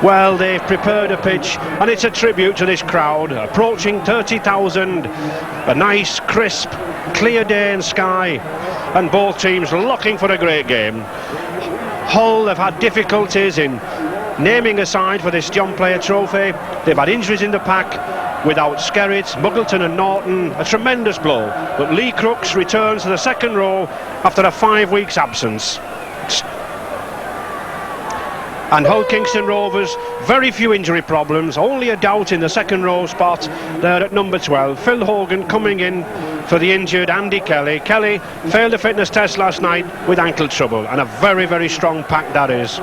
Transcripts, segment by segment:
Well, they've prepared a pitch, and it's a tribute to this crowd, approaching 30,000, a nice, crisp, clear day and sky, and both teams looking for a great game. Hull have had difficulties in naming a side for this John Player Trophy. They've had injuries in the pack, without Skerritt, Muggleton and Norton, a tremendous blow. But Lee Crooks returns to the second row after a 5 weeks absence. And Hull Kingston Rovers, very few injury problems, only a doubt in the second row spot there at number 12. Phil Hogan coming in for the injured Andy Kelly. Kelly failed the fitness test last night with ankle trouble, and a very, very strong pack that is.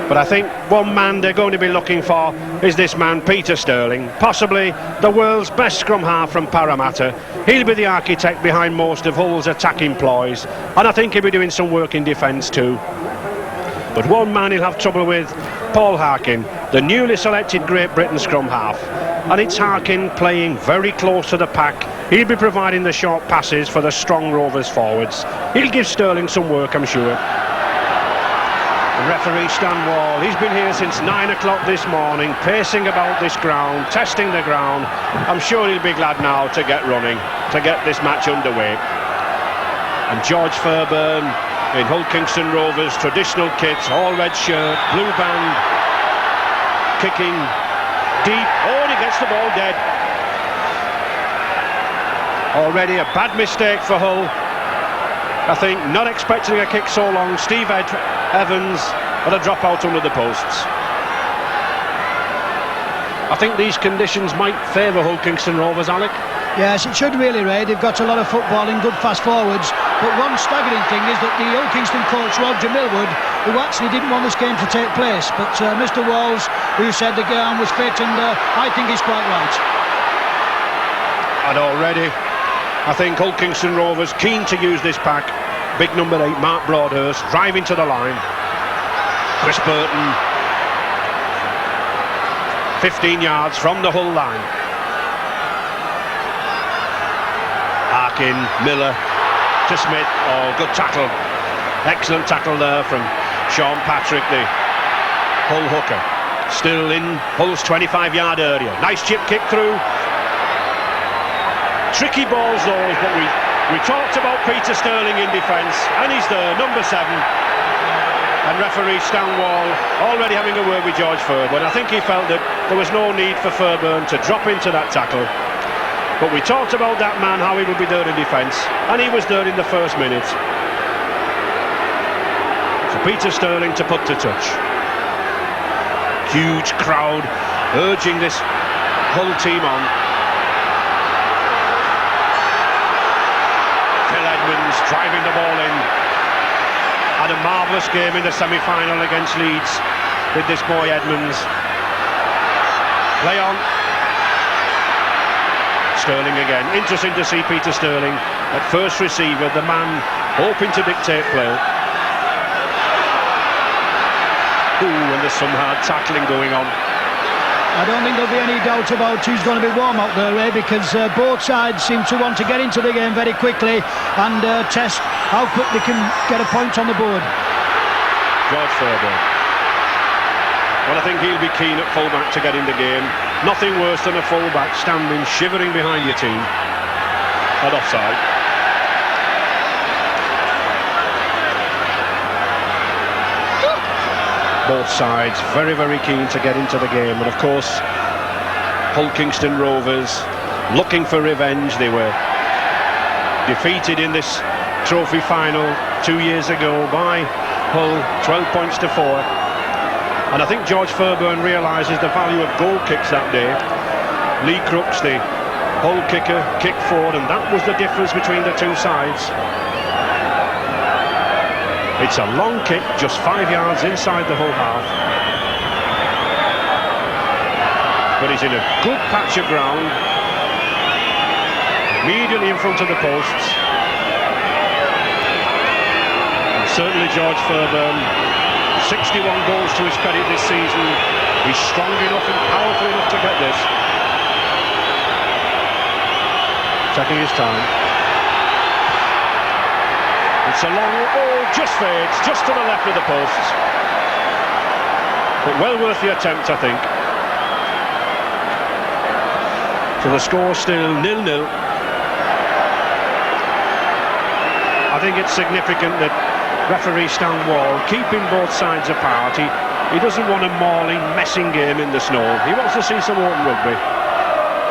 But I think one man they're going to be looking for is this man, Peter Sterling, possibly the world's best scrum half from Parramatta. He'll be the architect behind most of Hull's attacking ploys, and I think he'll be doing some work in defence too. But one man he'll have trouble with, Paul Harkin, the newly selected Great Britain scrum half. And it's Harkin playing very close to the pack. He'll be providing the short passes for the strong Rovers forwards. He'll give Sterling some work, I'm sure. The referee Stan Wall, he's been here since 9 o'clock this morning, pacing about this ground, testing the ground. I'm sure he'll be glad now to get running, to get this match underway. And George Fairbairn in Hull Kingston Rovers traditional kit, all red shirt, blue band, kicking deep. Oh, and he gets the ball dead. Already a bad mistake for Hull. I think not expecting a kick so long. Steve Evans had a drop out under the posts. I think these conditions might favour Hull Kingston Rovers, Alec. Yes, it should really, Ray. They've got a lot of footballing, good fast forwards. But one staggering thing is that the Hull Kingston coach, Roger Millwood, who actually didn't want this game to take place, but Mr. Walls, who said the game was fit, and I think he's quite right. And already, I think Hull Kingston Rovers keen to use this pack. Big number 8, Mark Broadhurst, driving to the line. Chris Burton, 15 yards from the Hull line. Harkin, Miller to Smith. Oh, good tackle. Excellent tackle there from Sean Patrick, the Hull hooker. Still in Hull's 25-yard area. Nice chip kick through. Tricky balls those, but we talked about Peter Sterling in defence, and he's there, number 7. And referee Stan Wall already having a word with George Fairbairn. I think he felt that there was no need for Fairbairn to drop into that tackle. But we talked about that man, how he would be there in defence, and he was there in the first minute. So Peter Sterling to put to touch. Huge crowd urging this Hull team on. Phil Edmonds driving the ball in. Had a marvellous game in the semi-final against Leeds with this boy Edmonds. Play on. Sterling again. Interesting to see Peter Sterling at first receiver, the man hoping to dictate play. Ooh, and there's some hard tackling going on. I don't think there'll be any doubt about who's going to be warm out there, Ray, because both sides seem to want to get into the game very quickly and test how quick they can get a point on the board. George Fairbairn. Well, I think he'll be keen at fullback to get in the game. Nothing worse than a fullback standing shivering behind your team at offside. Both sides very, very keen to get into the game, and of course Hull Kingston Rovers looking for revenge. They were defeated in this trophy final 2 years ago by Hull, 12 points to 4. And I think George Fairbairn realises the value of goal kicks that day. Lee Crooks, the Hull kicker, kicked forward, and that was the difference between the two sides. It's a long kick, just 5 yards inside the Hull half. But he's in a good patch of ground, immediately in front of the posts. And certainly George Fairbairn, 61 goals to his credit this season. He's strong enough and powerful enough to get this. Taking his time. It's a long, oh, just fades, just to the left of the posts. but well worth the attempt, I think. So the score's still 0-0. I think it's significant that referee Stan Wall keeping both sides apart. He doesn't want a mauling, messing game in the snow. He wants to see some open rugby.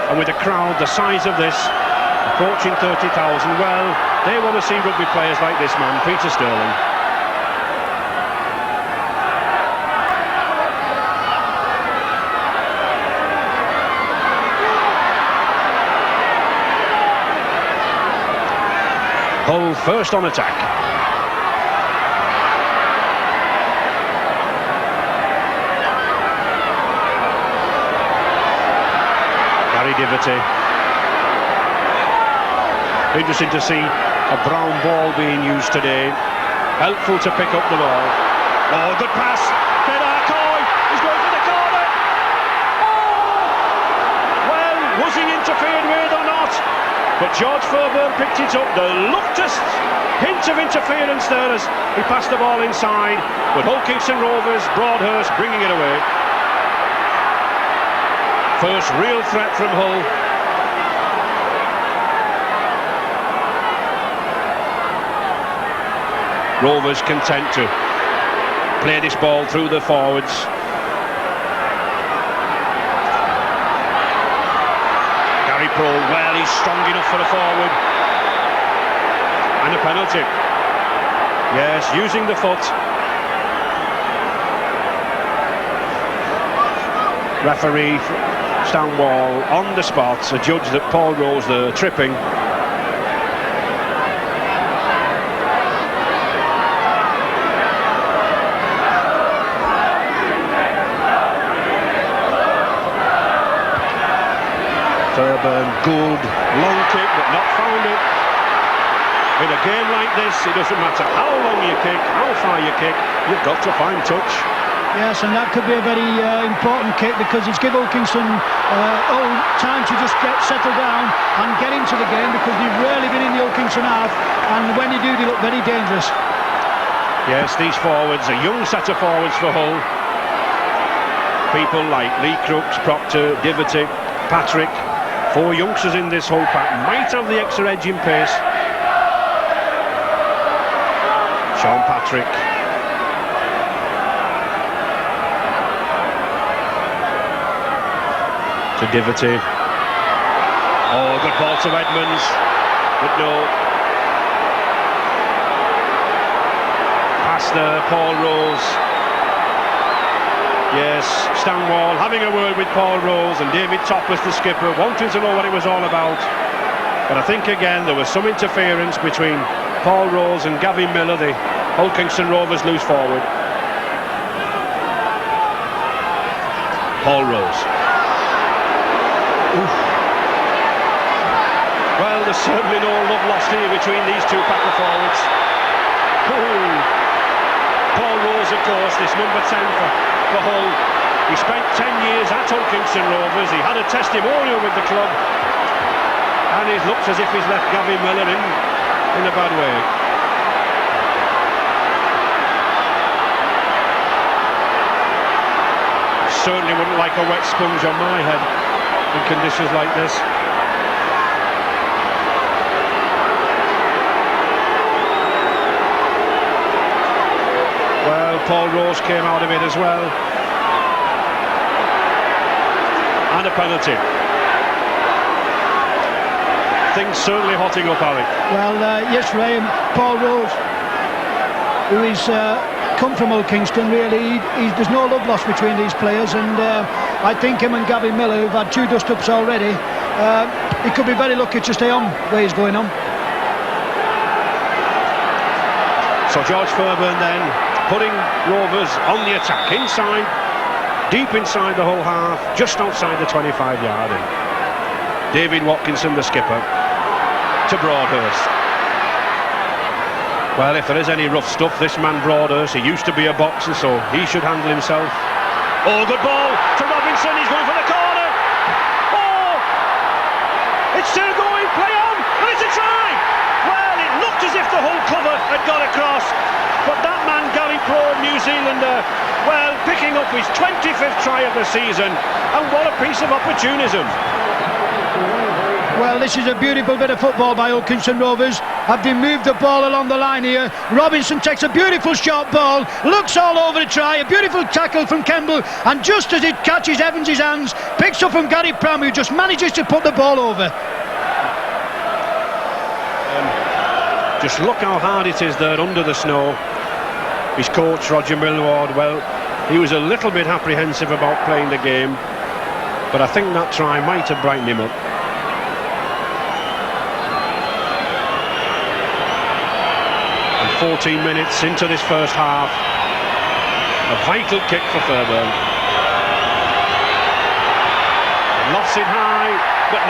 And with a crowd the size of this, approaching 30,000, well, they want to see rugby players like this man, Peter Sterling. Hull first on attack. Gary Diverty. Interesting to see a brown ball being used today. Helpful to pick up the ball. Oh, good pass. Ben Arcoy is going for the corner. Oh! Well, was he interfered with or not? But George Fairbairn picked it up. There looked a hint of interference there as he passed the ball inside. But Hull Kingston Rovers, Broadhurst bringing it away. First real threat from Hull. Rovers content to play this ball through the forwards. Gary Prole, well, he's strong enough for a forward. And a penalty. Yes, using the foot. Referee Stan Wall on the spot, a judge that Paul Rose there tripping. Fairbairn, good, long kick, but not found it. In a game like this, it doesn't matter how long you kick, how far you kick, you've got to find touch. Yes, and that could be a very important kick, because it's give Hull Kingston time to just get settled down and get into the game, because they've rarely been in the Hull Kingston half, and when they do, they look very dangerous. Yes, these forwards, a young set of forwards for Hull. People like Lee Crooks, Proctor, Diverty, Patrick. 4 youngsters in this whole pack, might have the extra edge in pace. Sean Patrick. To Diverty. Oh, good ball to Edmonds, but no. Pass there, Paul Rose. Yes, Stan Wall having a word with Paul Rose, and David Toppers, the skipper, wanting to know what it was all about. But I think again there was some interference between Paul Rose and Gavin Miller, the Hull Kingston Rovers loose forward. Paul Rose. Oof. Well, there's certainly no love lost here between these two pack of forwards. Ooh. Paul Rose, of course, this number 10 for Hull. He spent 10 years at Hull Kingston Rovers. He had a testimonial with the club, and it looks as if he's left Gavin Miller in a bad way. Certainly wouldn't like a wet sponge on my head in conditions like this. Well, Paul Rose came out of it as well. And a penalty. Things certainly hotting up, Alec. Well, yes, Ray, Paul Rose, who is come from Hull Kingston, really, there's no love lost between these players, and I think him and Gavin Miller, who've had 2 dust-ups already, he could be very lucky to stay on where he's going on. So George Fairbairn then putting Rovers on the attack, inside, deep inside the whole half, just outside the 25-yard. David Watkinson, the skipper, to Broadhurst. Well, if there is any rough stuff, this man Broadhurst, he used to be a boxer, so he should handle himself. Oh, good ball to Robinson, he's going for the corner. Oh! It's still going, play on, and it's a try! Well, it looked as if the whole cover had got across, but that man, Gary Prole, New Zealander, well, picking up his 25th try of the season, and what a piece of opportunism. Well, this is a beautiful bit of football by Hull Kingston Rovers. Have they moved the ball along the line here? Robinson takes a beautiful short ball, looks all over the try, a beautiful tackle from Kemble, and just as it catches Evans' hands, picks up from Gary Pram, who just manages to put the ball over. Just look how hard it is there under the snow. His coach, Roger Millward, well, he was a little bit apprehensive about playing the game, but I think that try might have brightened him up. And 14 minutes into this first half, a vital kick for Fairburn. Lost it high, but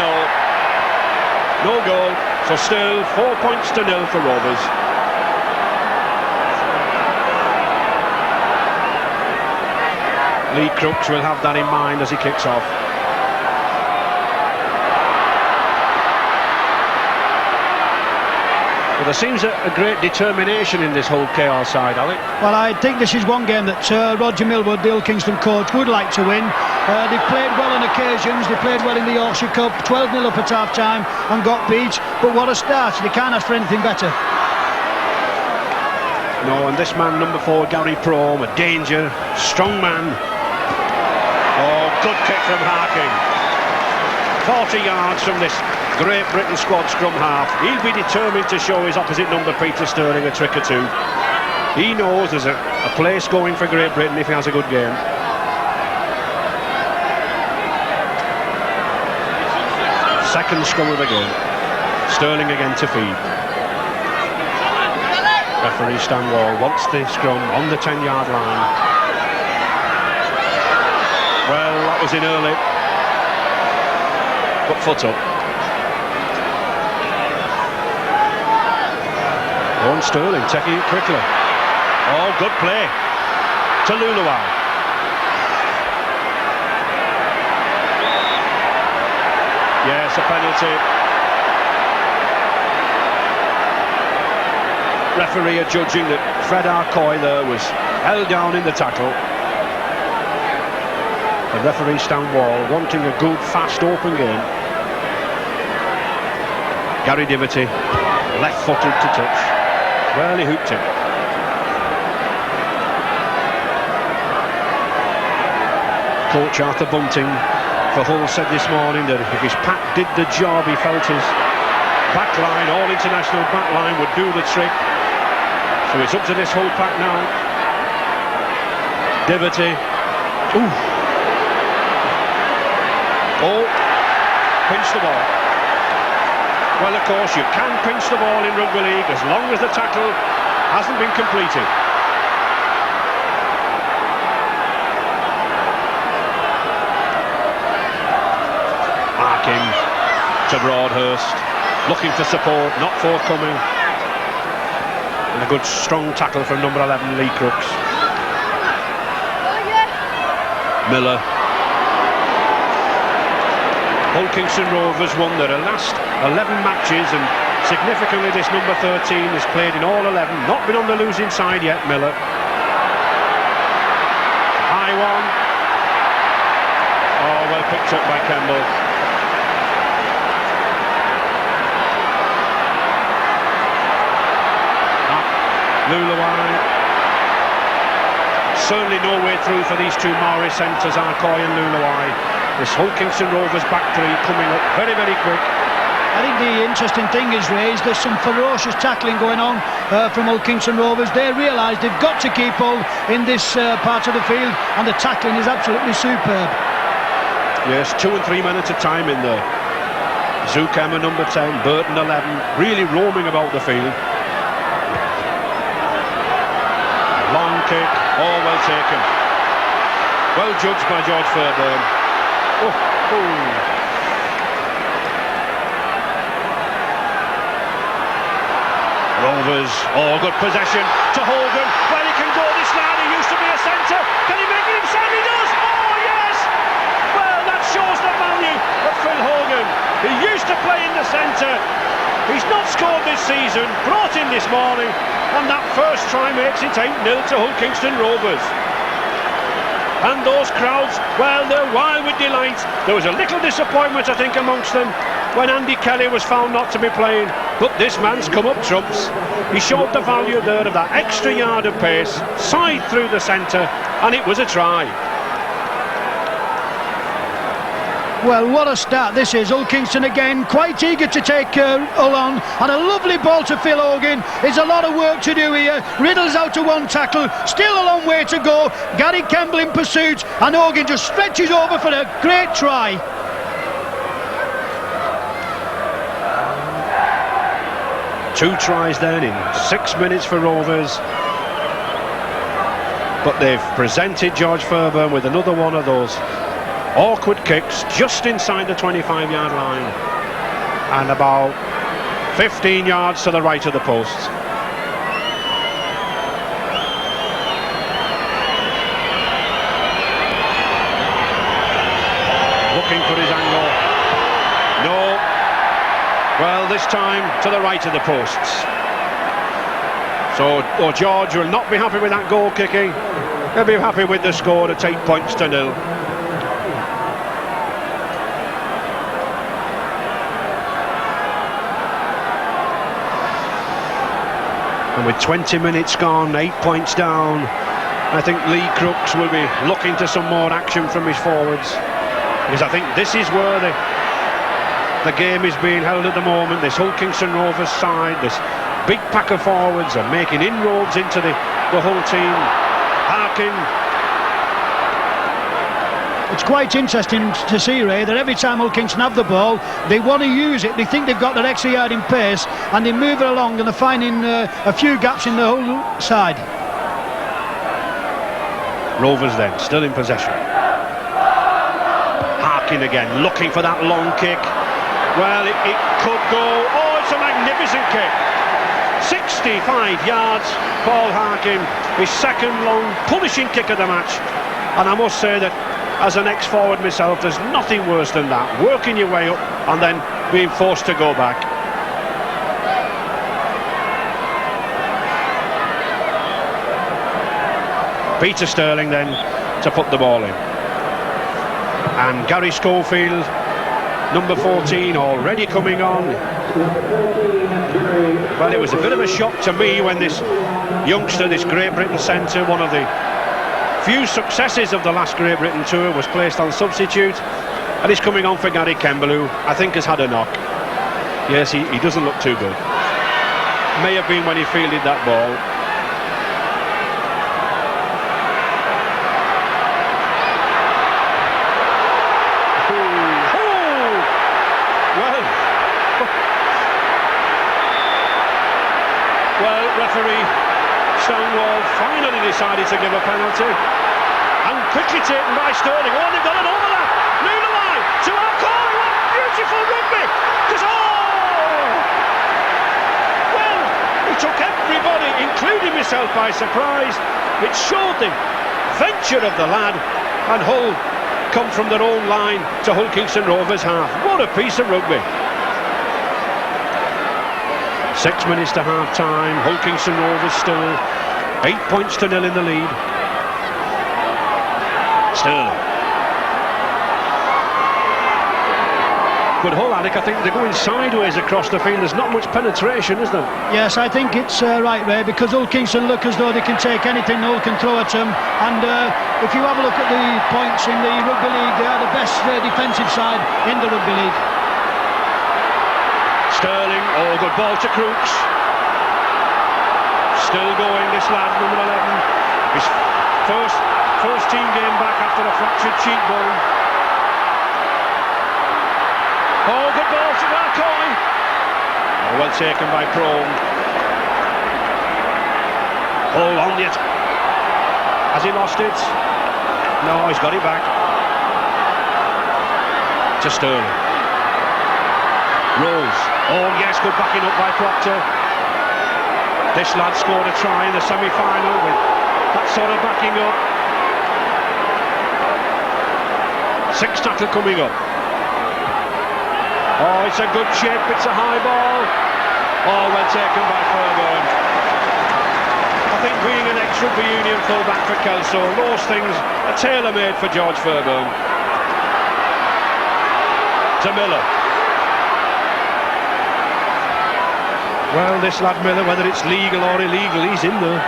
no goal. So still 4 points to 0 for Rovers. Lee Crooks will have that in mind as he kicks off. Well, there seems a great determination in this whole KR side, Alec. Well, I think this is one game that Roger Millward, the Hull Kingston coach, would like to win. They played well on occasions, they played well in the Yorkshire Cup, 12-0 up at half-time and got beat, but what a start, they can't ask for anything better. No, and this man, number 4, Gary Prome, a danger, strong man. Oh, good kick from Harking. 40 yards from this Great Britain squad scrum half. He'll be determined to show his opposite number, Peter Sterling, a trick or two. He knows there's a place going for Great Britain if he has a good game. Second scrum of the game. Sterling again to feed. Referee Stan Wall wants the scrum on the 10-yard line. Well, that was in early. But foot up. Owen Sterling taking it quickly. Oh, good play to Luluai. Yes, a penalty. Referee judging that Fred Arcoy there was held down in the tackle. The referee Stan Wall wanting a good, fast, open game. Gary Diverty, left-footed to touch. Well, he hooked it. Coach Arthur Bunting for Hull said this morning that if his pack did the job, he felt his backline, all-international backline, would do the trick. So it's up to this Hull pack now. Diverty. Ooh. Oh, pinch the ball. Well, of course, you can pinch the ball in rugby league as long as the tackle hasn't been completed. Marking to Broadhurst, looking for support, not forthcoming. And a good strong tackle from number 11, Lee Crooks. Miller. Hull Kingston Rovers won their last 11 matches, and significantly this number 13 has played in all 11, not been on the losing side yet, Miller. High one. Oh, well picked up by Kemble. Luluai. Certainly no way through for these two Maori centres, Arcoy and Luluai. This Hull Kingston Rovers back three coming up very, very quick. I think the interesting thing is, Ray, is there's some ferocious tackling going on from Hull Kingston Rovers. They realise they've got to keep Hull in this part of the field, and the tackling is absolutely superb. Yes, 2 and 3 men at a time in there. Zukema number 10, Burton 11, really roaming about the field. Long kick, oh, well taken. Well judged by George Fairburn. Oh. Rovers, oh, good possession to Hogan. Well, he can go this line, he used to be a centre. Can he make it inside? He does! Oh, yes! Well, that shows the value of Phil Hogan. He used to play in the centre. He's not scored this season, brought in this morning, and that first try makes it 8-0 to Hull Kingston Rovers. and those crowds, well, they're wild with delight. There was a little disappointment, I think, amongst them when Andy Kelly was found not to be playing, but this man's come up trumps. He showed the value there of that extra yard of pace, side through the centre, and it was a try. Well, what a start this is. Hull Kingston again, quite eager to take Hull on, and a lovely ball to Phil Hogan. There's a lot of work to do here. Riddle's out to one tackle, still a long way to go. Gary Campbell in pursuit, and Hogan just stretches over for a great try. Two tries then in 6 minutes for Rovers, but they've presented George Fairbairn with another one of those awkward kicks just inside the 25-yard line and about 15 yards to the right of the posts. Looking for his angle. No. Well, this time to the right of the posts. So George will not be happy with that goal kicking. He'll be happy with the score at 8 points to 0. And with 20 minutes gone, 8 points down, I think Lee Crooks will be looking to some more action from his forwards, because I think this is where the game is being held at the moment. This Hull Kingston Rovers side, this big pack of forwards are making inroads into the Hull team. Harkin. It's quite interesting to see, Ray, that every time Hull Kingston have the ball, they want to use it. They think they've got that extra yard in pace, and they move it along, and they're finding a few gaps in the whole side. Rovers then, still in possession. Harkin again, looking for that long kick. Well, it could go. Oh, it's a magnificent kick. 65 yards, Paul Harkin, his second long punishing kick of the match. And I must say that as an ex-forward myself, there's nothing worse than that, working your way up and then being forced to go back. Peter Sterling then to put the ball in, and Gary Schofield, number 14, already coming on. Well, it was a bit of a shock to me when this youngster, this Great Britain centre, one of the few successes of the last Great Britain tour, was placed on substitute, and he's coming on for Gary Campbell, who I think has had a knock. Yes, he doesn't look too good. May have been when he fielded that ball. Well, referee Stonewall finally decided to give a penalty, and quickly taken by Sterling. Oh, they've got an overlap. Nunalai to Alcoy. What beautiful rugby! Well, he took everybody, including myself, by surprise. It showed the venture of the lad, and Hull come from their own line to Hull Kingston Rovers half. What a piece of rugby! 6 minutes to half time. Hull Kingston Rovers still 8 points to 0 in the lead. Sterling. But Hull, Alec, I think they're going sideways across the field. There's not much penetration, is there? Yes, I think it's right, Ray, because Hull Kingston look as though they can take anything Hull can throw at them. And if you have a look at the points in the Rugby League, they are the best defensive side in the Rugby League. Sterling, oh, good ball to Crooks. Still going, this lad, number 11. His first team game back after a fractured cheekbone. Oh, good ball to Alcoy. Oh, well taken by Prone. Hull on it. Has he lost it? No, he's got it back. To Sterling. Rose. Oh yes, good backing up by Proctor. This lad scored a try in the semi-final with that sort of backing up. Sixth tackle coming up. Oh, it's a good chip, it's a high ball. Oh, well taken by Fairbairn. I think being an ex-rugby union full-back for Kelso, those things are tailor-made for George Fairbairn. To Miller. Well, this lad Miller, whether it's legal or illegal, he's in there.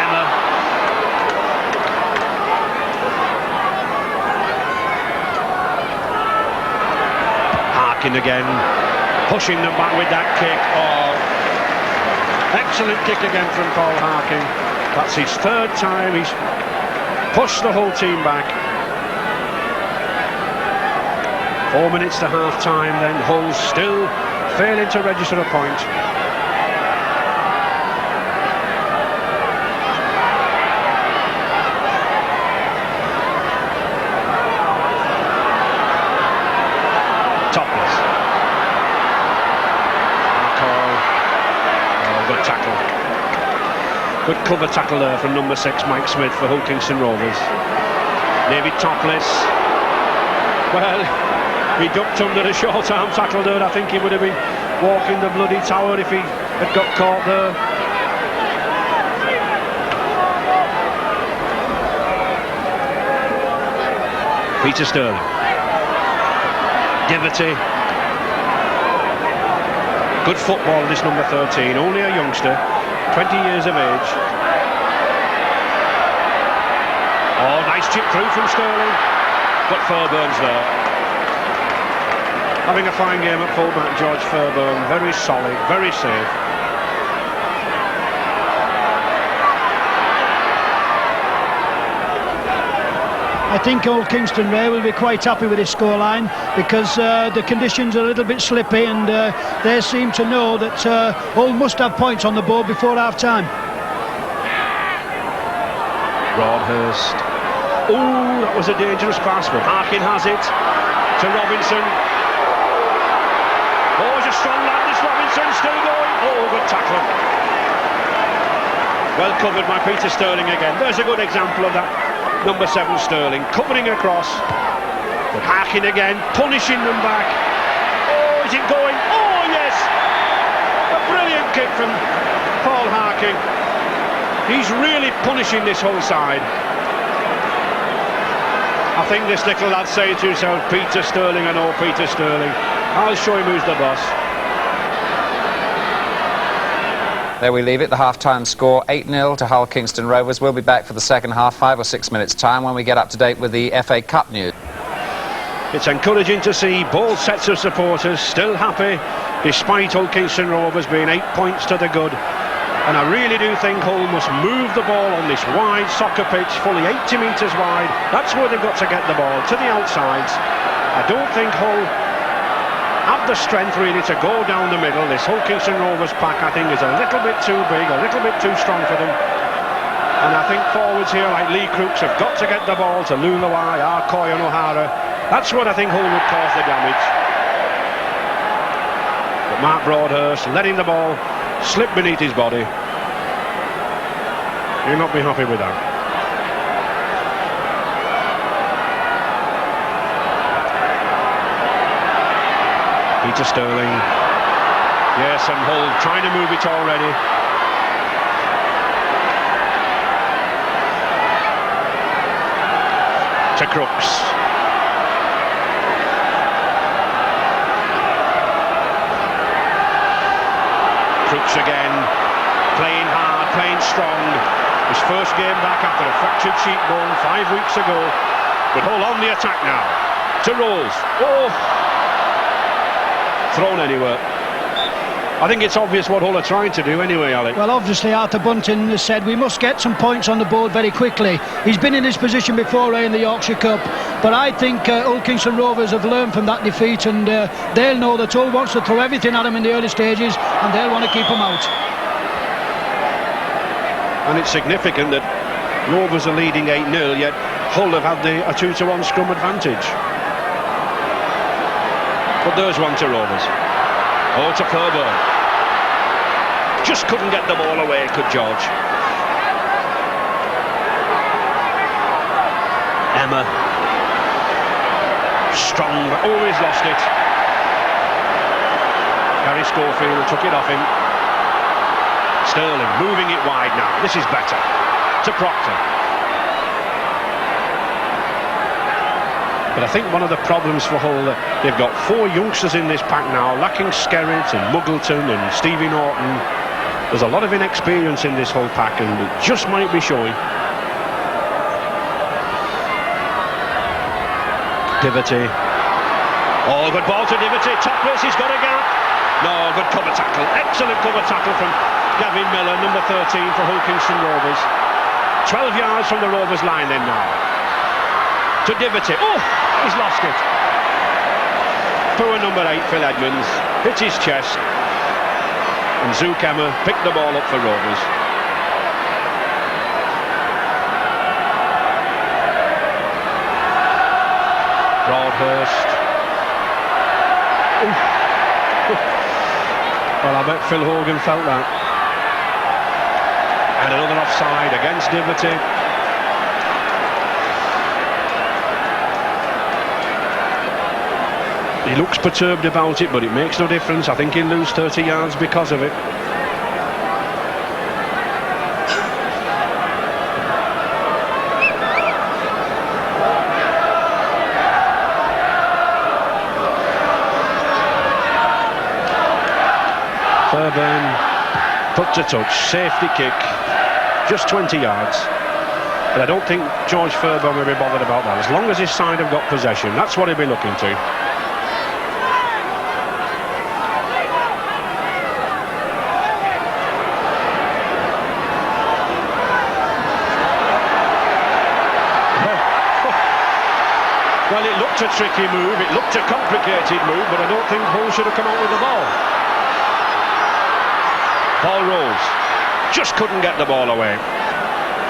Emma. Harkin again, pushing them back with that kick. Oh, excellent kick again from Paul Harkin. That's his third time he's pushed the whole team back. 4 minutes to half-time, then Hull still failing to register a point. Topless. Markle. Oh, good tackle. Good cover tackle there from number 6, Mike Smith, for Hull Kingston Rovers. David Topless. Well, he ducked under a short-arm tackle there. I think he would have been walking the bloody tower if he had got caught there. Peter Sterling. Diverty. Good football, this number 13, only a youngster, 20 years of age. Oh, nice chip through from Sterling, but Fairbairn's there. Having a fine game at fullback, George Fairbairn, very solid, very safe. I think Old Kingston Ray will be quite happy with his scoreline because the conditions are a little bit slippy, and they seem to know that Hull must have points on the board before half-time. Broadhurst. Oh, that was a dangerous pass, but Harkin has it to Robinson. Oh, he's a strong lad, this Robinson, still going. Oh, good tackle. Well covered by Peter Sterling again. There's a good example of that. Number 7 Sterling covering across, but Harkin again punishing them back. Oh, is it going? Oh yes, a brilliant kick from Paul Harkin. He's really punishing this whole side. I think this little lad saying to himself, Peter Sterling, I know Peter Sterling, I'll show him who's the boss. There we leave it, the half-time score 8-0 to Hull Kingston Rovers. We'll be back for the second half, 5 or 6 minutes time, when we get up to date with the FA Cup news. It's encouraging to see both sets of supporters still happy despite Hull Kingston Rovers being 8 points to the good. And I really do think Hull must move the ball on this wide soccer pitch, fully 80 metres wide. That's where they've got to get the ball, to the outsides. I don't think Hull have the strength really to go down the middle. This Hull Kingston Rovers pack, I think, is a little bit too big, a little bit too strong for them. And I think forwards here like Lee Crooks have got to get the ball to Lulawai, Arcoy and O'Hara. That's what I think Hull would cause the damage. But Mark Broadhurst letting the ball slip beneath his body. You'll not be happy with that. Peter Sterling. Yes, and Hull trying to move it already. To Crooks. Crooks again, playing hard, playing strong. His first game back after a fractured cheekbone 5 weeks ago. But Hull on the attack now. To Rolls. Oh! Thrown anywhere. I think it's obvious what Hull are trying to do anyway, Alec. Well, obviously Arthur Bunting has said we must get some points on the board very quickly. He's been in this position before in the Yorkshire Cup, but I think Hull Kingston Rovers have learned from that defeat, and they'll know that Hull wants to throw everything at them in the early stages, and they'll want to keep them out. And it's significant that Rovers are leading 8-0, yet Hull have had a 2-1 scrum advantage. But there's one to Rovers. Oh, to Fairbairn. Just couldn't get the ball away, could George. Emma. Strong, but always lost it. Gary Schofield took it off him. Sterling moving it wide now. This is better. To Proctor. But I think one of the problems for Hull, they've got 4 youngsters in this pack now, lacking Skerritt and Muggleton and Stevie Norton. There's a lot of inexperience in this Hull pack, and it just might be showing. Diverty. Oh, good ball to Diverty. Topless, he's got a gap. No, good cover tackle. Excellent cover tackle from Gavin Miller, number 13 for Hull Kingston Rovers. 12 yards from the Rovers line then now. To Diverty. Oh, he's lost it. Poor number 8, Phil Edmonds, hit his chest. And Zook Emma picked the ball up for Rovers. Broadhurst. Well, I bet Phil Hogan felt that. And another offside against Diverty. He looks perturbed about it, but it makes no difference. I think he'll lose 30 yards because of it. Fairbairn put to touch, safety kick, just 20 yards. But I don't think George Fairbairn will be bothered about that. As long as his side have got possession, that's what he'll be looking to. Well, it looked a tricky move, it looked a complicated move, but I don't think Hull should have come out with the ball. Paul Rose just couldn't get the ball away.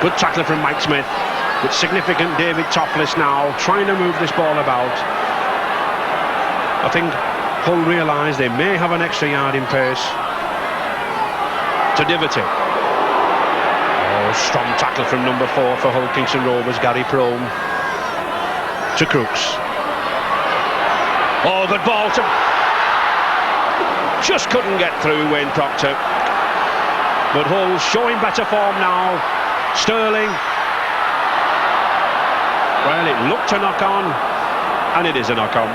Good tackle from Mike Smith, with significant David Topless now trying to move this ball about. I think Hull realise they may have an extra yard in pace. To Diverty. Oh, strong tackle from number 4 for Hull Kingston Rovers, Gary Prome. To Crooks. Oh, good ball to... Just couldn't get through Wayne Proctor. But Hull showing better form now. Sterling. Well, it looked a knock-on, and it is a knock-on.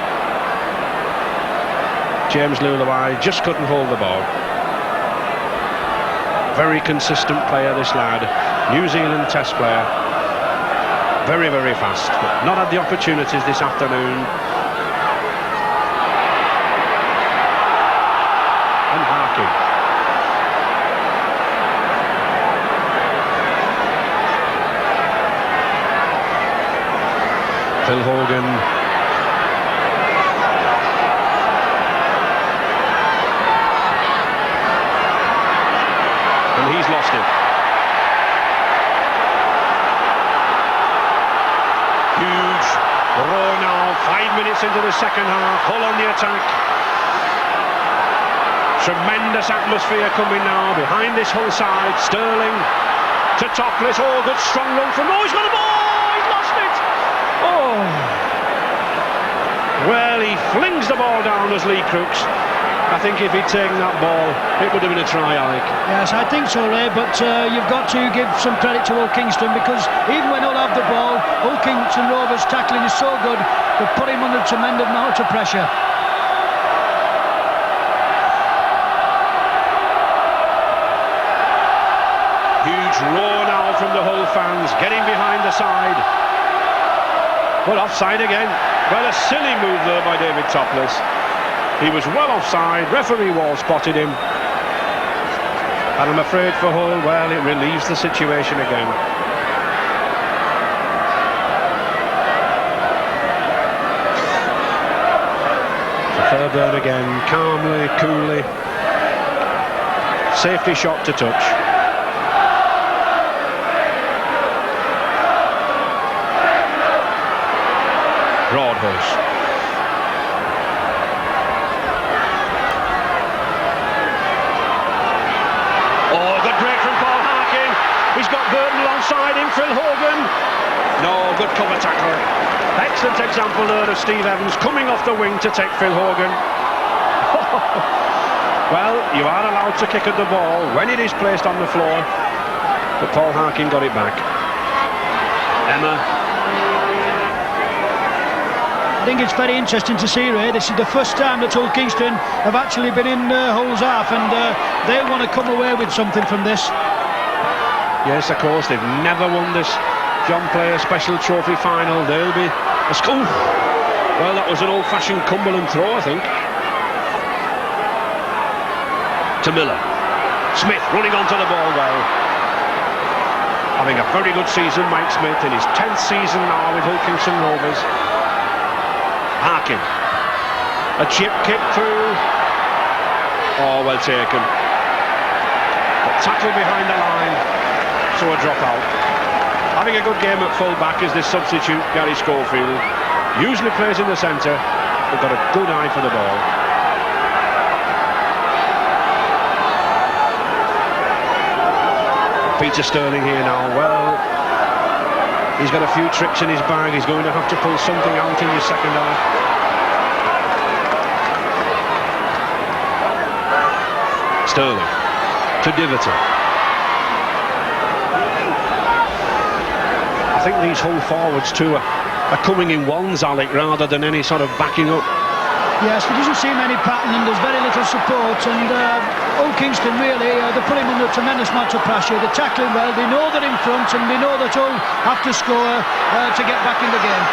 James Lulawai just couldn't hold the ball. Very consistent player, this lad. New Zealand Test player. Very, very fast, but not had the opportunities this afternoon. And Harkin. Phil Hogan. And he's lost it. Huge roar now, 5 minutes into the second half. Hull on the attack. Tremendous atmosphere coming now behind this Hull side. Sterling to Topless. Oh, good strong run from... Oh, he's got a ball! He's lost it! Oh! Well, he flings the ball down as Lee Crooks. I think if he'd taken that ball, it would have been a try, Alec. Yes, I think so, Ray, but you've got to give some credit to Hull Kingston, because even when Hull have the ball, Hull Kingston Rovers' tackling is so good, they put him under a tremendous amount of pressure. Huge roar now from the Hull fans, getting behind the side. But offside again. Well, a silly move there by David Topless. He was well offside, referee Wall spotted him. And I'm afraid for Hull, well, it relieves the situation again. So Fairbairn again, calmly, coolly. Safety shot to touch. Broadhurst. Oh, good break from Paul Harkin. He's got Burton alongside him, Phil Hogan. No, good cover tackle. Excellent example there of Steve Evans coming off the wing to take Phil Hogan. Well, you are allowed to kick at the ball when it is placed on the floor, but Paul Harkin got it back. Emma. I think it's very interesting to see, Ray. This is the first time that Hull Kingston have actually been in Hull's half, and they want to come away with something from this. Yes, of course, they've never won this John Player Special Trophy final. They'll be a school. Well, that was an old-fashioned Cumberland throw, I think. To Miller. Smith running onto the ball well. Having a very good season, Mike Smith, in his 10th season now with Hull Kingston Rovers. Harkin. A chip kick through. Oh, well taken. A tackle behind the line, so a drop out. Having a good game at full back is this substitute, Gary Schofield. Usually plays in the centre, but got a good eye for the ball. Peter Sterling here now. Well, he's got a few tricks in his bag. He's going to have to pull something out in the second half. Sterling to Diverton. I think these Hull forwards too are coming in ones, Alec, rather than any sort of backing up. Yes, there doesn't seem any pattern and there's very little support, and Hull Kingston really, they're putting under a tremendous amount of pressure. They're tackling well, they know they're in front, and they know that Hull have to score to get back in the game.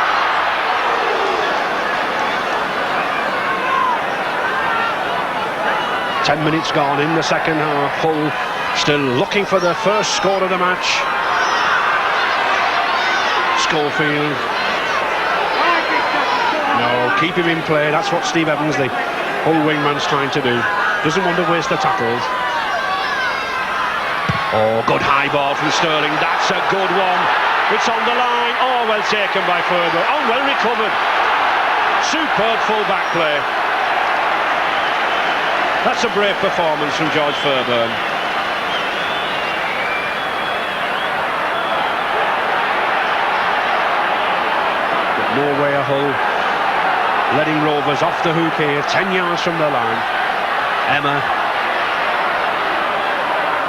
Ten minutes gone in the second half. Hull still looking for the first score of the match. Schofield. No, keep him in play. That's what Steve Evans, the Hull wingman's trying to do. Doesn't want to waste the tackles. Oh, good high ball from Sterling. That's a good one. It's on the line. Oh, well taken by Ferber. Oh, well recovered. Superb full back play. That's a brave performance from George Fairburn. But no way a Hull letting Rovers off the hook here, 10 yards from the line. Emma.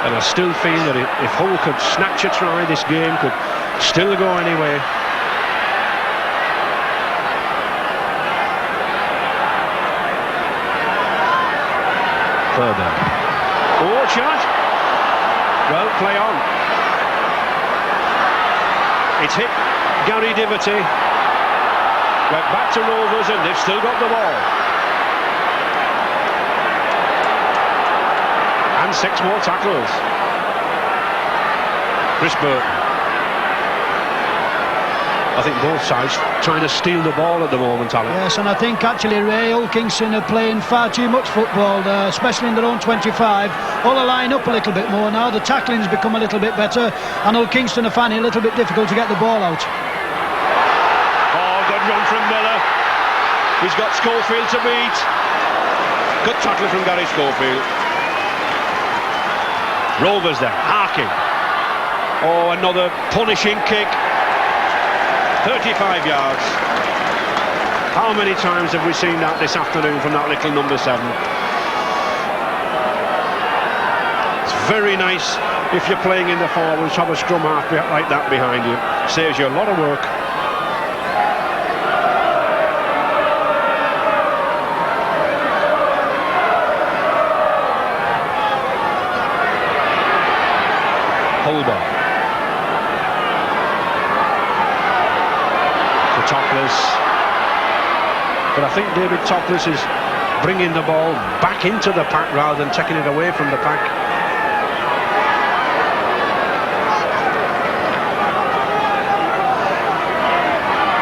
And I still feel that if Hull could snatch a try, this game could still go anyway. Further. Oh, shot. Well, play on. It's hit Gary Diverty. Went back to Rovers and they've still got the ball. And 6 more tackles. Chris Burton. I think both sides trying to steal the ball at the moment, Alan. Yes, and I think actually, Ray, Hull Kingston are playing far too much football, especially in their own 25. Hull are line up a little bit more now. The tackling's become a little bit better, and Hull Kingston are finding it a little bit difficult to get the ball out. Oh, good run from Miller. He's got Schofield to beat. Good tackle from Gary Schofield. Rovers there, Harkin. Oh, another punishing kick. 35 yards. How many times have we seen that this afternoon from that little number 7? It's very nice if you're playing in the forwards to have a scrum half like that behind you. Saves you a lot of work. Holborn. Topless, but I think David Topless is bringing the ball back into the pack rather than taking it away from the pack.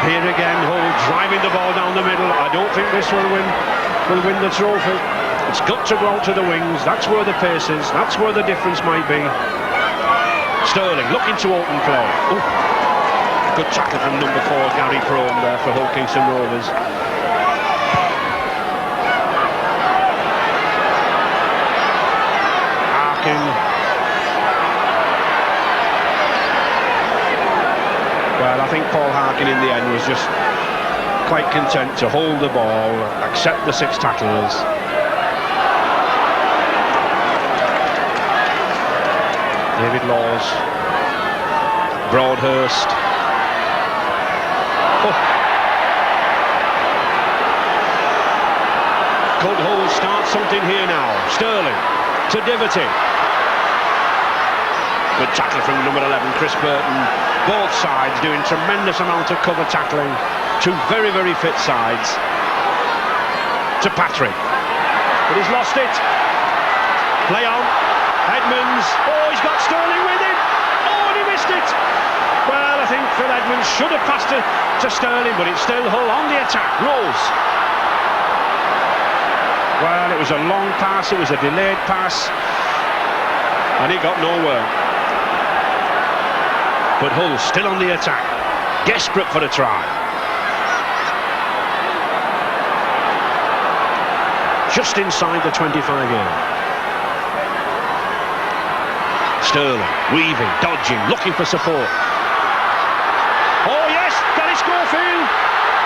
Here again, Hull driving the ball down the middle. I don't think this will win the trophy. It's got to go out to the wings. That's where the pace is. That's where the difference might be. Sterling looking to open play. Ooh. Good tackle from number 4, Gary Crome there for Hull Kingston Rovers. Harkin. Well, I think Paul Harkin in the end was just quite content to hold the ball, accept the 6 tackles. David Laws. Broadhurst. Oh. Could Hull start something here now? Sterling to Diverty. Good tackle from number 11, Chris Burton. Both sides doing tremendous amount of cover tackling. Two very, very fit sides. To Patrick. But he's lost it. Play on. Edmonds. Oh, he's got Sterling with him. Oh, and he missed it. Well, I think Phil Edmonds should have passed it to Sterling, but it's still Hull on the attack. Rose. Well, it was a long pass, it was a delayed pass, and it got nowhere. But Hull still on the attack, desperate for a try. Just inside the 25-yard. Sterling, weaving, dodging, looking for support. Oh yes, Gary Schofield.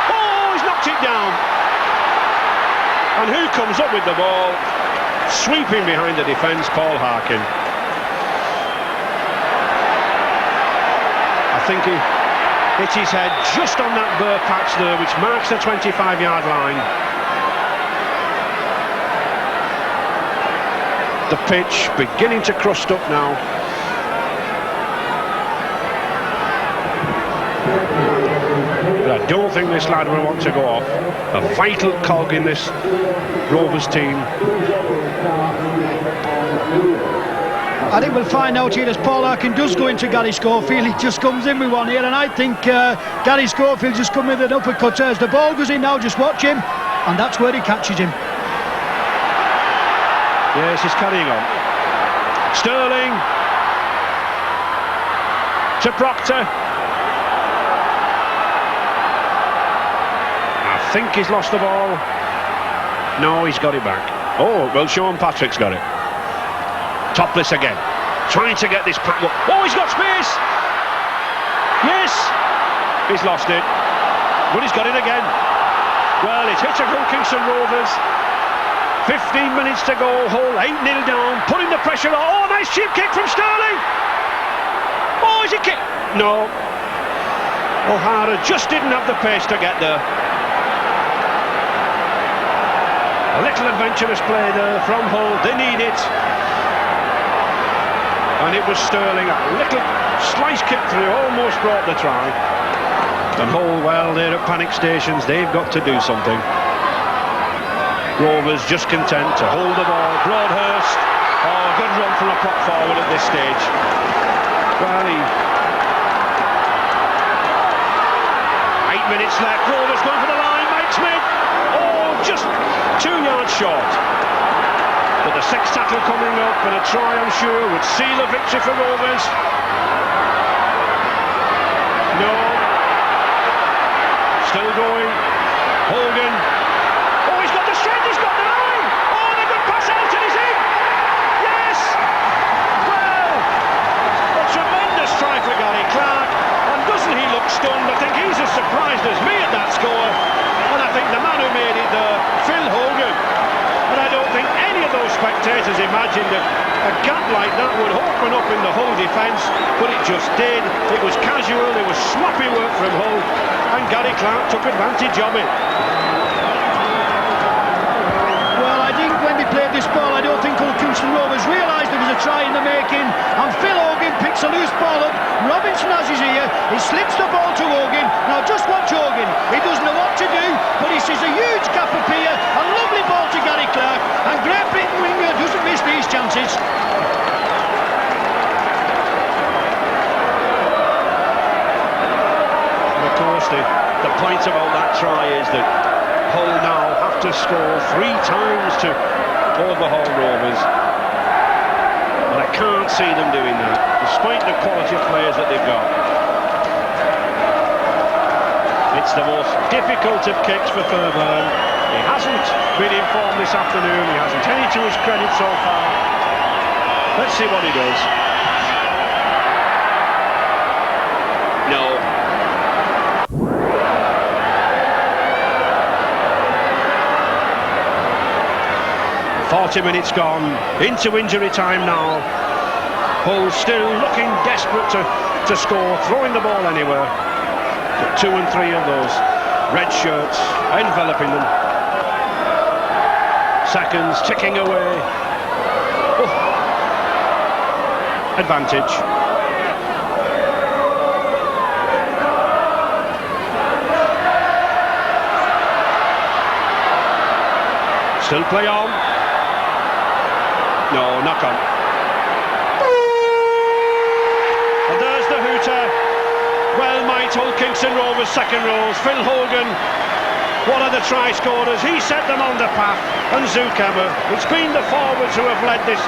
Oh, he's knocked it down. And who comes up with the ball? Sweeping behind the defence, Paul Harkin. I think he hit his head just on that burr patch there, which marks the 25-yard line. The pitch beginning to crust up now. But I don't think this lad will want to go off. A vital cog in this Rovers team. I think we'll find out here as Paul Harkin does go into Gary Schofield. He just comes in with one here, and I think Gary Schofield just come with an uppercut. As the ball goes in now, just watch him, and that's where he catches him. Yes, he's carrying on. Sterling to Proctor. I think he's lost the ball. No, he's got it back. Oh, well, Sean Patrick's got it. Topless again, trying to get this pack up. Oh, he's got space. Yes, he's lost it, but he's got it again. Well, it's hit Hull Kingston Rovers. 15 minutes to go. Hull 8-0 down, putting the pressure on. Oh, nice cheap kick from Sterling. Oh, is it kick? No. O'Hara just didn't have the pace to get there. A little adventurous play there from Hull. They need it. And it was Sterling, a little slice kick through, almost brought the try. And Hull, well, they're at panic stations, they've got to do something. Rovers just content to hold the ball. Broadhurst, oh, good run from a prop forward at this stage. Well, 8 minutes left, Rovers going for the line, Mike Smith, oh, just 2 yards short. But the sixth tackle coming up, and a try, I'm sure, would seal a victory for Rovers. No. Still going. Hogan. Oh, he's got the strength, he's got the line. Oh, and a good pass out, and he's in. Yes. Well, a tremendous try for Gary Clark. And doesn't he look stunned? I think he's as surprised as me at that score. And I think the man who made it there, Phil Hogan. And I don't think any of those spectators imagined that a gap like that would open up in the Hull defence, but it just did. It was casual, it was sloppy work from Hull, and Gary Clark took advantage of it. Well, I think when they played this ball, I don't think Hull Kingston Rovers realised there was a try in the making, and Phil Hogan picks a loose ball up. Robinson has his ear, he slips the ball to Hogan. Now just watch Hogan, he doesn't know what to do, but he sees a huge gap appear. A lovely ball to Gary Clark, and Great Britain winger doesn't miss these chances. And of course the point about that try is that Hull now have to score 3 times to overhaul Rovers. And I can't see them doing that, despite the quality of players that they've got. It's the most difficult of kicks for Fairbairn. He hasn't been in form this afternoon, he hasn't any to his credit so far. Let's see what he does. No. 40 minutes gone, into injury time now. Hull still looking desperate to score, throwing the ball anywhere. But 2 and 3 of those red shirts enveloping them. Seconds ticking away. Oh. Advantage. Still play on. No, knock on. And there's the hooter. Well might Hull Kingston Rovers second rows. Phil Hogan, one of the try scorers. He set them on the path. And Zuckermer. It's been the forwards who have led this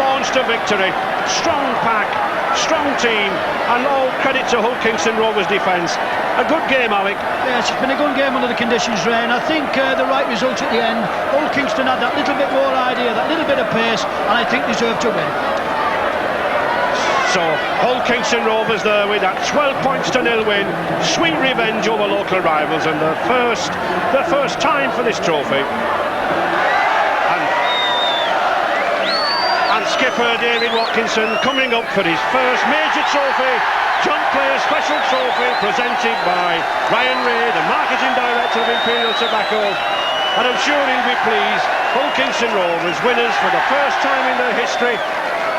launch to victory. Strong pack, strong team, and all credit to Hull Kingston Rovers defence. A good game, Alec. Yes, it's been a good game under the conditions, Ray, and I think the right result at the end. Hull Kingston had that little bit more idea, that little bit of pace, and I think deserved to win. So, Hull Kingston Rovers there with that 12 points to 0 win. Sweet revenge over local rivals, and the first time for this trophy. And skipper David Watkinson coming up for his first major trophy. Jump Player Special Trophy presented by Ryan Ray, the Marketing Director of Imperial Tobacco. And I'm sure he'll be pleased. Hull Kingston Rovers winners for the first time in their history.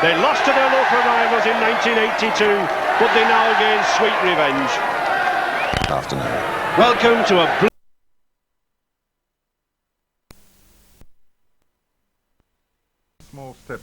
They lost to their local rivals in 1982, but they now gain sweet revenge. Afternoon. Welcome to a small step